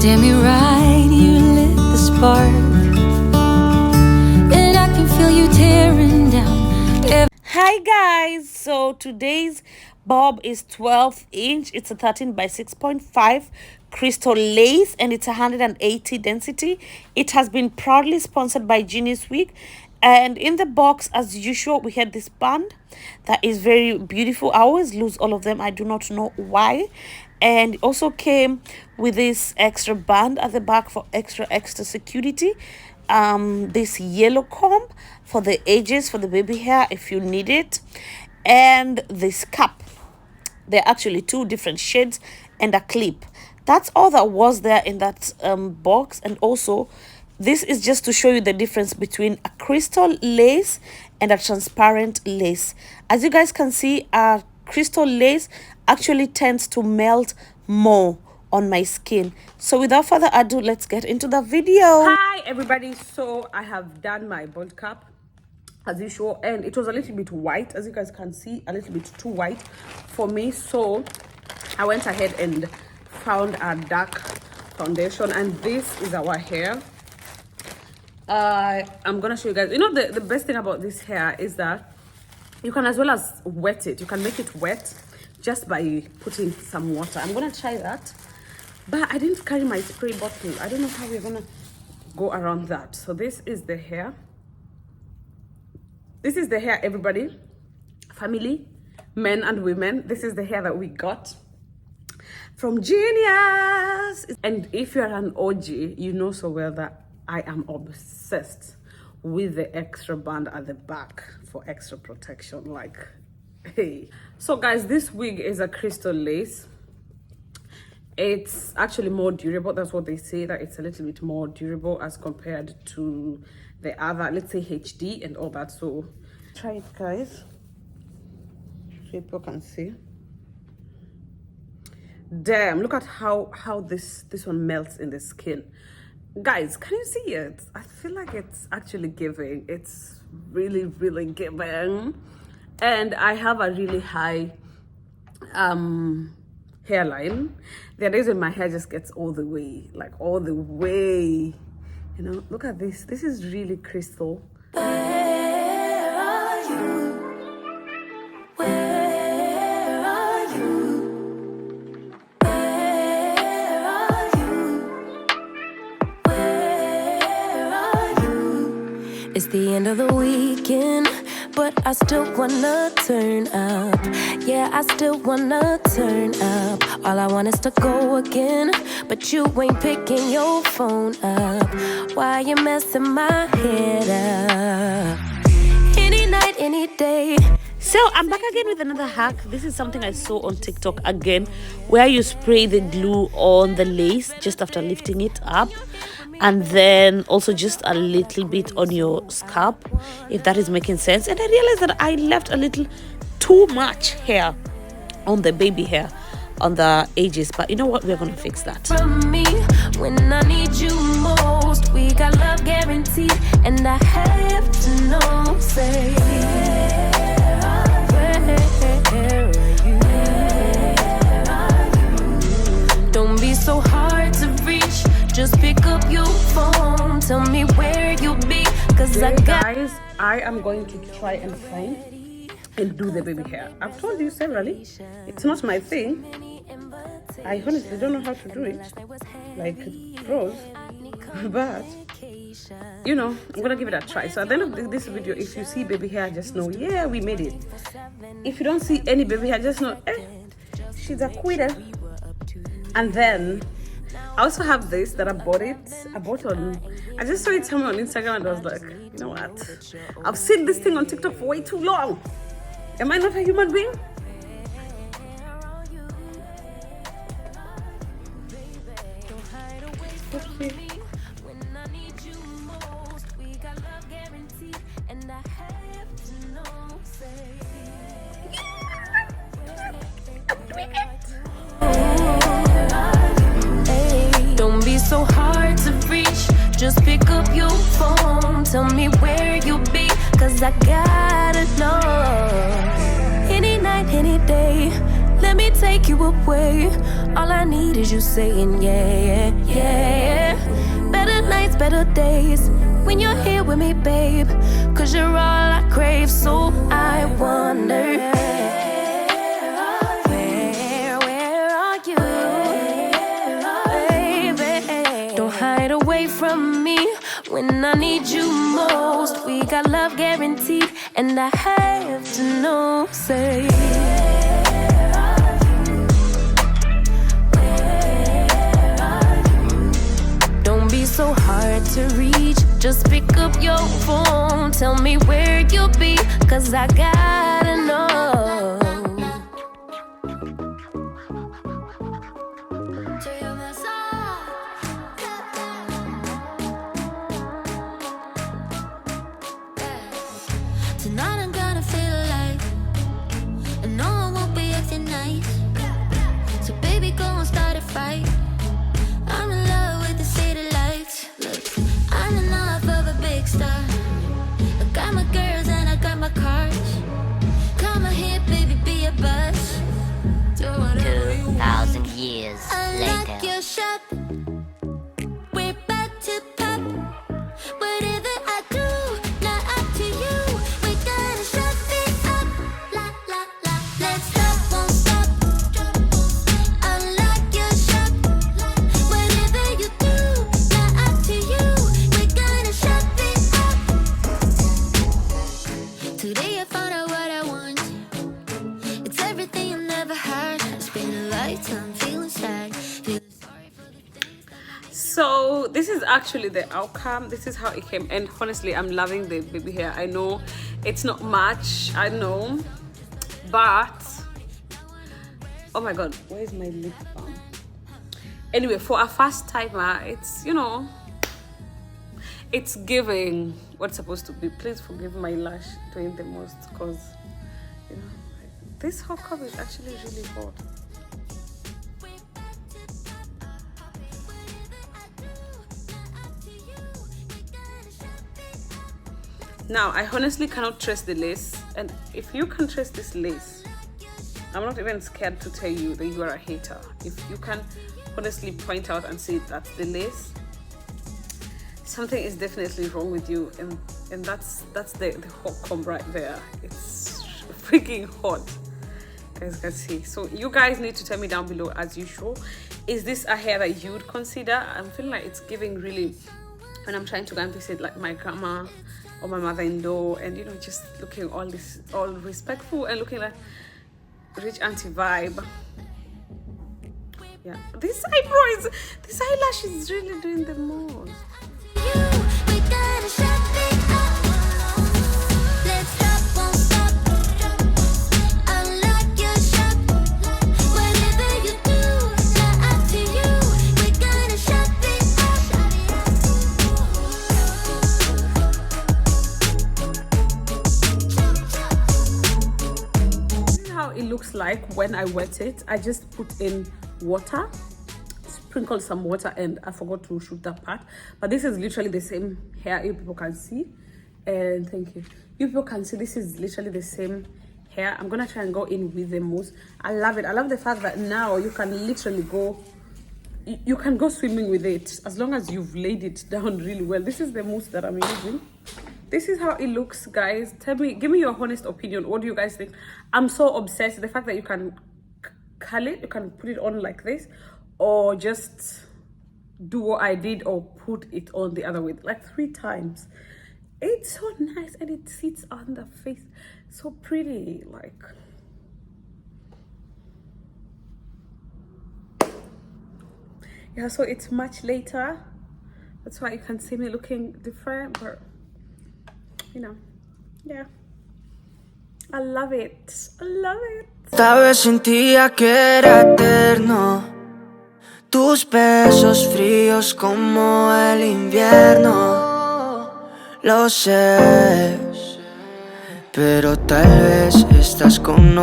Stare me right, you lit the spark, and I can feel you tearing down. Hi guys, so today's bob is 12-inch. It's a 13 by 6.5 crystal lace, and it's 180 density. It has been proudly sponsored by Geniuswigs, and in the box, as usual, we had this band that is very beautiful. I always lose all of them, I do not know why. And it also came with this extra band at the back for extra security. This yellow comb for the edges for the baby hair if you need it, and this cap. They're actually two different shades and a clip. That's all that was there in that box. And also, this is just to show you the difference between a crystal lace and a transparent lace. As you guys can see, a crystal lace actually tends to melt more on my skin. So without further ado, let's get into the video. Hi everybody, so I have done my bald cap as usual, and it was a little bit white, as you guys can see, a little bit too white for me. So I went ahead and found a dark foundation, and this is our hair. I'm gonna show you guys. You know, the best thing about this hair is that you can as well as wet it. You can make it wet just by putting some water. I'm gonna try that, but I didn't carry my spray bottle. I don't know how we're gonna go around that. So this is the hair. This is the hair, everybody, family, men and women. This is the hair that we got from Genius. And if you're an OG, you know so well that I am obsessed with the extra band at the back for extra protection. Like, hey. So guys, this wig is a crystal lace. It's actually more durable. That's what they say, that it's a little bit more durable as compared to the other, let's say HD and all that. So try it, guys, so people can see. Damn, look at how this one melts in the skin. Guys, can you see it? I feel like it's actually giving. It's really giving. And I have a really high hairline. There are days when my hair just gets all the way, like all the way. You know, look at this. This is really crystal. Where are you? Where are you? Where are you? Where are you? It's the end of the weekend, but I still wanna turn up. Yeah, I still wanna turn up. All I want is to go again, but you ain't picking your phone up. Why you messing my head up? Any night, any day. So I'm back again with another hack. This is something I saw on TikTok again, where you spray the glue on the lace just after lifting it up, and then also just a little bit on your scalp, if that is making sense. And I realized that I left a little too much hair on the baby hair on the edges, but you know what, we're gonna fix that. From me when I need you most, we got love guaranteed, and I have to know, say, where are you? Don't be so hard to reach, just pick up your phone, tell me where you be, cause I got. Guys, I am going to try and find and do the baby hair. I've told you severally, it's not my thing. I honestly don't know how to do it like pros, but you know, I'm gonna give it a try. So at the end of this video, if you see baby hair, just know, yeah, we made it. If you don't see any baby hair, just know, she's a quitter. And then I also have this that I bought on, I just saw it somewhere on Instagram, and I was like, you know what, I've seen this thing on TikTok for way too long. Am I not a human being? Don't be so hard to reach, just pick up your phone, tell me where you be, cause I gotta know. Any night, any day, let me take you away. All I need is you saying yeah, yeah, yeah. Better nights, better days when you're here with me, babe. Cause you're all I crave, so I wonder, where are you, baby? Don't hide away from me when I need you most. We got love guaranteed, and I have to know, say, don't be so hard to reach. Just pick up your phone, tell me where you'll be, cause I gotta know. Tonight I'm gonna feel alive, and no, I won't be acting nice. So baby, go and start a fight. I'm in love with the city lights. Look, I'm enough of a big star. I got my girls and I got my cars. Come on here, baby, be a buzz. 2,000 years Unlock later. your shop. We're about to pop. Whatever I do, not up to you. We're gonna shut it up. La la la. Let's stop, won't stop. Unlock your shop. Whatever you do, not up to you. We're gonna shut it up. Today I found out what I want. It's everything I've never had. It's been a lifetime feeling sad. Feeling sorry for the things that So this is actually the outcome. This is how it came, and honestly I'm loving the baby hair. I know it's not much, I know, but oh my god, where's my lip balm? Anyway, for a first timer, it's, you know, it's giving what's supposed to be. Please forgive my lash doing the most, because you know this hot cover is actually really hot. Now, I honestly cannot trace the lace, and if you can trace this lace, I'm not even scared to tell you that you are a hater. If you can honestly point out and say that's the lace, something is definitely wrong with you, and that's the hot comb right there. It's freaking hot, guys can see. So you guys need to tell me down below as usual, is this a hair that you would consider? I'm feeling like it's giving really, when I'm trying to go and visit like my grandma or my mother-in-law, and you know, just looking all respectful and looking like rich auntie vibe. Yeah, this eyelash is really doing the most. we gotta shut it up. Let's stop, won't stop. Unlock your shop. Whatever you do, not up to you. We're gonna shut it up. This is how it looks like when I wet it. I just put in water, sprinkled some water, and I forgot to shoot that part, but this is literally the same hair. You people can see, and thank you, you people can see this is literally the same hair. I'm gonna try and go in with the mousse. I love it. I love the fact that now you can literally go, you can go swimming with it as long as you've laid it down really well. This is the mousse that I'm using. This is how it looks, guys. Tell me, give me your honest opinion. What do you guys think? I'm so obsessed with the fact that you can curl it, you can put it on like this, or just do what I did, or put it on the other way like 3 times. It's so nice, and it sits on the face so pretty. Like, yeah, so it's much later, that's why you can see me looking different, but you know, yeah, I love it. I love it. Esta vez sentía que era eterno, tus besos fríos como el invierno. Lo sé, pero tal vez estás con